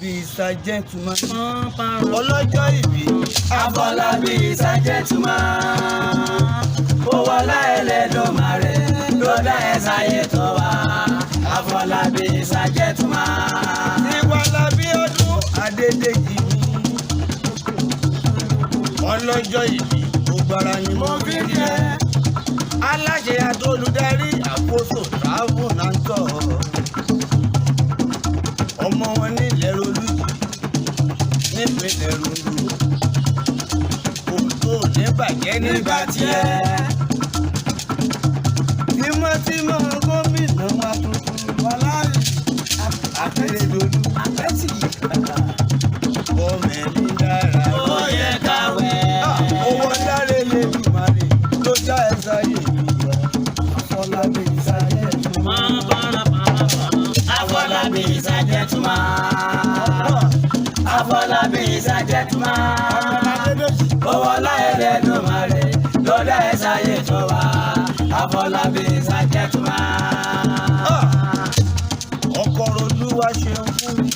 is a gentleman. Ọlọ́jọ́ ìbí. Afọlábí is a gentleman. Ó wọlá Ẹlẹ́dùmarè ló dá ẹ sáyé tó wá. Afọlábí is a gentleman. Ìwàlábí ọdún Adédèjì mi. Ọlọ́jọ́ ìbí gbogbo ara ni mo fi kí ẹ. Aláṣẹ àti olùdarí àkóso travel and tour. Ọmọ wọn nílẹ̀ Olújì nípínlẹ̀ Ondo. Òǹdó ní bàjẹ́ nígbà tiẹ̀. Tímọ́tímọ́ gómìnà wa tuntun Wàláì Akérédolú. Àpẹ́tì Ọmọ ẹ̀mí dára. ó yẹ káwé. Owó dáre lè bí màrí ló dá ẹ sáyé ìyá. Afọlábí sáyé ìtumọ̀. Afọlábí is a gentleman. Afọlábí is a gentleman. Ó wọlá Ẹlẹ́dùmarè ló dá ẹ sáyé tó wá. Afọlábí is a gentleman. Ọkọ̀ Olúwa ṣeun fún mi.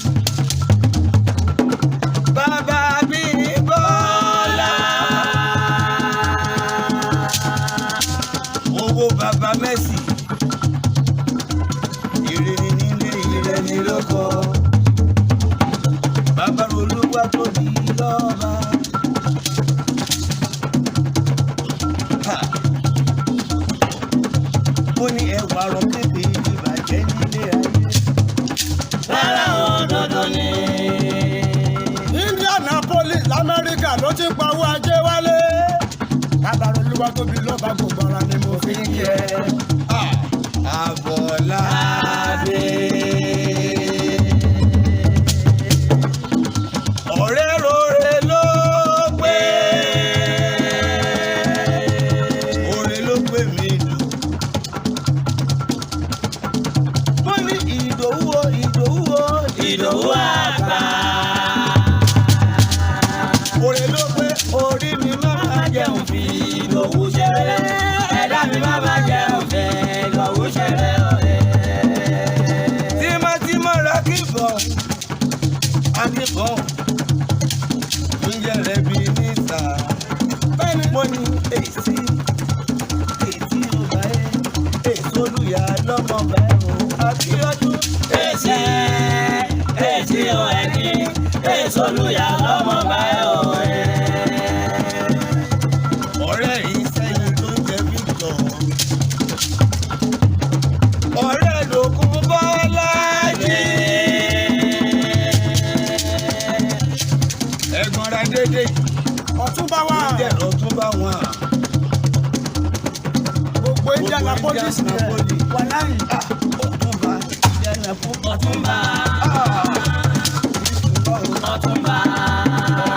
Bàbá mi Bọ́lá. Owó bàbá Mẹ́sì. Ire ni nílé ire ni lóko. Bàbá Olúwa tóbi lọ́ba. Ha! Mo ní ẹwà rọ kébé ìbàjẹ́ nílé ayé. Rárá òdodo ni. Indianapolis lamẹ́ríkà ló ti pa owó ajé wálé. Bàbá Olúwa tóbi lọ́ba gbogbo ara ni mo fi ń kí ẹ. Afọlábí. Ọ̀rẹ́ rore ló pé. Ore ló pé mi lù. Wọ́n ní Ìdòwú o, Ìdòwú o, Ìdòwú àgbà. Ore ló pé orí mi máa jẹun fi Ìdòwú ṣeré. Ẹ̀dá mi má má jẹun fẹ́. Ìdòwú ṣeré ọ̀rẹ́. tímọ́tímọ́ ra kíbọn. Akíbọn. Oúnjẹ rẹ̀ bí níta. Bẹ́ẹ̀ni mo ní èsì. Èsì ọba ẹ̀. Èso olùyà lọ́mọ báyìí. Akíọ́dún. Èsì o ẹni. Èso olùyà lọ́mọ báyìí o ẹ̀. Ọ̀rẹ́ yìí sẹ́yìn tó ń jẹ Victor. Ọ̀rẹ́ lòkun Bọ́lájí. Ẹ̀gbọ́n ra dédé yìí. Ọ̀túnba wa Jẹ́ Ọ̀túnba wọn. gbogbo Indianapolis ni ẹ. Wàláì Ọ̀túnba. Ọ̀túnba. Ọ̀túnba. Ọ̀túnba.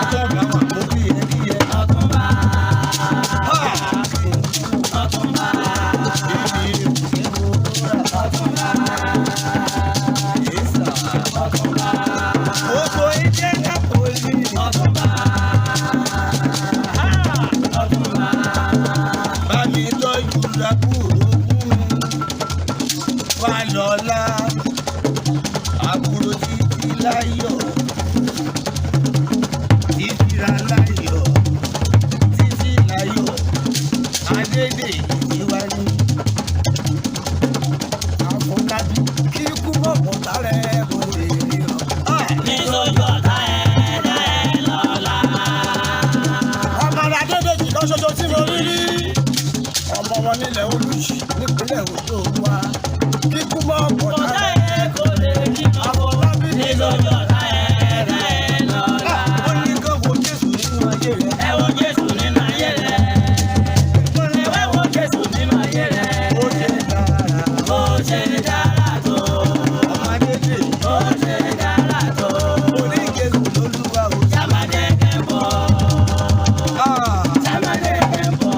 Ọ̀túnba wọn kò bí ẹ kí ẹ. Ọ̀túnba. Ọ̀túnba. Ọ̀túnba. Ọ̀túnba. Gbogbo Indianapolis. Ọ̀túnba. Ọ̀túnba. Bá mi tọ́jú àbúrò fún mi. Wà lọ́la. Àbúrò títí láyọ̀. Títí ra láyọ̀. Títí láyọ̀. Adédè ìwájú. Afọlábí kí ikú mọ̀ bọ̀tá rẹ̀ kò lè ríran. Nítorí ọ̀tá ẹ̀dá ẹ̀ lọ́la. Ọmọ rẹ̀ Adédèjì kan ṣoṣo tí mo rí rí. Ọmọ wọn nílẹ̀ Olújì nípínlẹ̀ Ondo wa. Kí ikú mọ̀ bọ̀tá Ọ̀tá rẹ̀. ẹ̀ kò lè kí Afọlábí nítorí ọ̀tá ẹ̀dá ẹ̀ lọ́la. Ó ní kó wo Jésù nínú ayé rẹ̀. Ẹ wo Jésù nínú ayé rẹ̀. Ẹ wo Jésù nínú ayé rẹ̀. Ó ṣe dára. Ó ṣe dára tó. Ọmọ Adédè. Ó ṣe dára tó. Ó ní Jésù lólúwa o. Sàmàdé kẹ́ńbọ̀. Ah! Sàmàdé kẹ́ńbọ̀.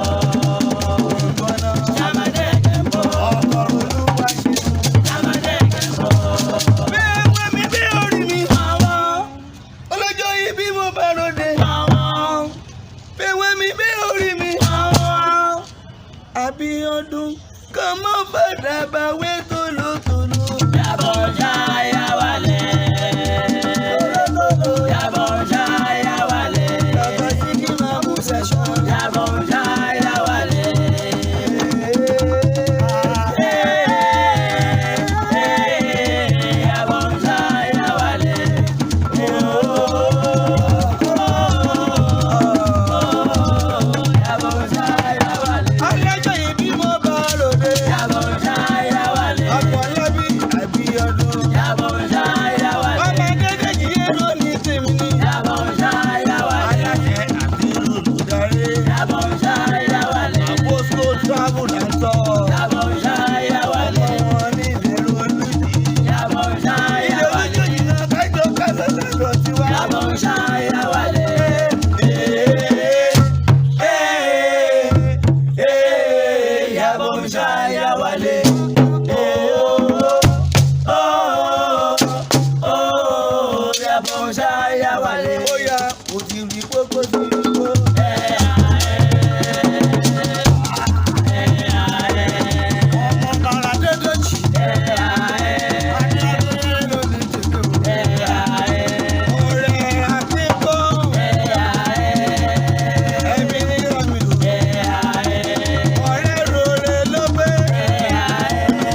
Ìgbọ́nà. Sàmàdé kẹ́ńbọ̀. Ọkọ̀ Olúwa ṣe. Sàmàdé kẹ́ńbọ̀. Bẹ́ẹ̀ wá mi bí orí mi. Àwọn Ọlọ́jọ́ yìí bí mo bá ròde. àwọn Bẹ́ẹ̀ wá mi bí orí mi. àwọn. Abíọ́dún kan mọ́ fàdà bàwé tòlótòló. Yàbọ̀ já yà wálẹ̀. ṣáyà wálé. ó yá kò ti rí kókó ti rí kó. ọmọ bàrà dédé jì. ọ̀rẹ́ àti kó. ẹ̀mí ní ọ̀mì lò. ọ̀rẹ́ rore ló gbé.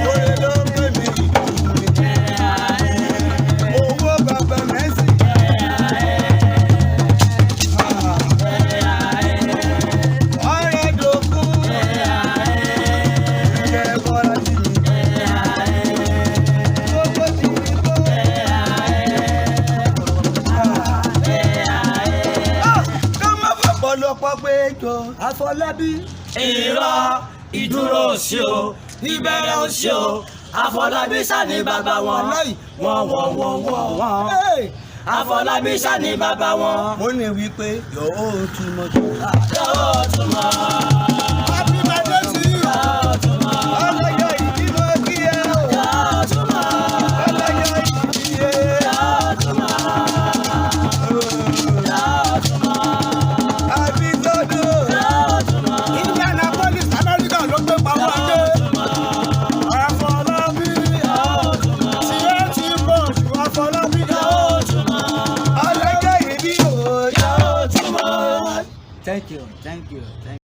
rore ló gbé mi ìdùnnú mi. owó bàbá mẹ́sì. ọ̀rẹ́ dòkun. ìyẹn bọ́lá sí mi. kókó ti rí kó. ká má fọ̀pọ̀ lọ́pọ̀ pé jọ Àfọlábí. irọ́ ìdúró sí o ìbẹ̀rẹ̀ ò sí o Àfọlábí sani bàbá wọn wọ́n. Àfọlábí sani bàbá wọn. mo ní wípé yóò túmọ̀ tó. yóò túmọ̀. Happy birthday to you. yóò túmọ̀. ọlọ́yọ̀ ìdíbò kí ẹ o. yóò túmọ̀. ọlọ́yọ̀ ìdíyẹ. yóò túmọ̀. yóò túmọ̀. àbí tọ́dọ̀. yóò túmọ̀. Indianapolis, America ló gbé pamọ́ adé. Àfọlábí. Tiẹ̀ ti pọ̀ jù Àfọlábí. yóò túmọ̀. ọlọ́yọ̀ ìdí o. yóò túmọ̀. Thank you.